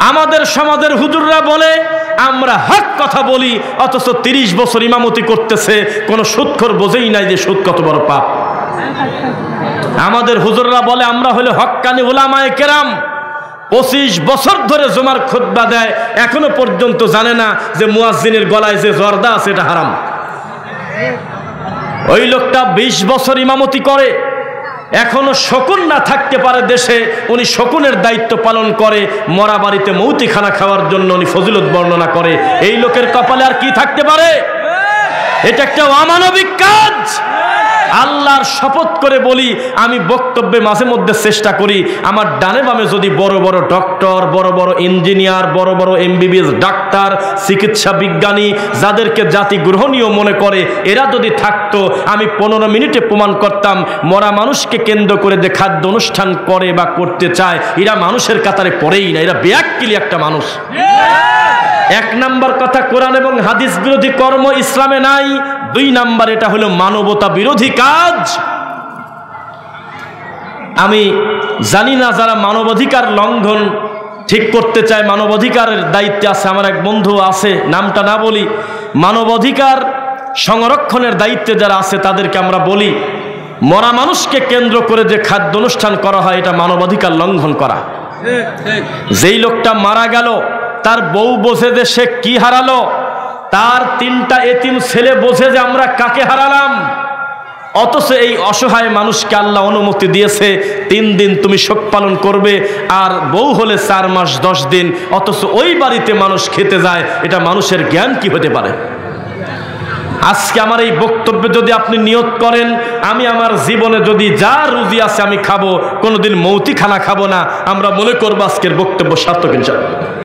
আমাদের সমাজের হুজুররা বলে আমরা হক কথা বলি, অথচ 30 বছর ইমামতি করতেছে, কোন সুদখোর বোঝেই নাই যে সুদ কত বড় পাপ। আমাদের হুজুররা বলে আমরা হলো হক্কানি উলামায়ে কেরাম, 25 বছর ধরে জুমার খুতবা দেয়, এখনো পর্যন্ত জানে না যে মুয়াজ্জিনের গলায় যে জর্দা আছে এটা হারাম। ওই লোকটা 20 বছর ইমামতি করে, এখনো শকুন না থাকতে পারে দেশে, উনি শকুনের দায়িত্ব পালন করে, মরা বাড়িতে মৌতিখানা খাওয়ার জন্য উনি ফজিলত বর্ণনা করে। এই লোকের কপালে আর কি থাকতে পারে? এটা একটা অমানবিক কাজ। আল্লাহর শপথ করে বলি, আমি বক্তব্যে মাঝে মধ্যে চেষ্টা করি আমার ডানে বামে যদি বড় বড় ডক্টর, বড় বড় ইঞ্জিনিয়ার, বড় বড় MBBS ডাক্তার, চিকিৎসা বিজ্ঞানী, যাদেরকে জাতি গ্রহণীয় মনে করে, এরা যদি থাকতো, আমি 15 মিনিটে প্রমাণ করতাম মরা মানুষকে কেন্দ্র করে যে খাদ্য অনুষ্ঠান করে বা করতে চায়, এরা মানুষের কাতারে পড়েই না, এরা বেয়াক্কিলি একটা মানুষ। 1 নাম্বার কথা, কোরআন এবং হাদিস বিরোধী কর্ম ইসলামে নাই। 2 নাম্বার, এটা হলো মানবতা বিরোধী কাজ। আমি জানি না যারা মানবাধিকার লঙ্ঘন ঠিক করতে চায়, মানবাধিকারের দায়িত্বে আছে, আমার এক বন্ধু আছে, নামটা না বলি, মানবাধিকার সংরক্ষণের দায়িত্বে যারা আছে তাদেরকে আমরা বলি, মরা মানুষকে কেন্দ্র করে যে খাদ্য অনুষ্ঠান করা হয় এটা মানবাধিকার লঙ্ঘন করা। যেই লোকটা মারা গেল, তার বউ বোঝে যে সে কি হারালো, তার 3টা এতিম ছেলে বোঝে যে আমরা কাকে হারালাম, অথচ এই অসহায় মানুষকে আল্লাহ অনুমতি দিয়েছে 3 দিন তুমি শোক পালন করবে, আর বউ হলে 4 মাস 10 দিন, অথচ ওই বাড়িতে মানুষ খেতে যায়। এটা মানুষের জ্ঞান কি হতে পারে? আজকে আমার এই বক্তব্যে যদি আপনি নিয়ত করেন আমি আমার জীবনে যদি যা রুজি আছে আমি খাবো, কোনোদিন মৌতিখানা খাবো না, আমরা মনে করবো আজকের বক্তব্য সার্থক ইনশাআল্লাহ।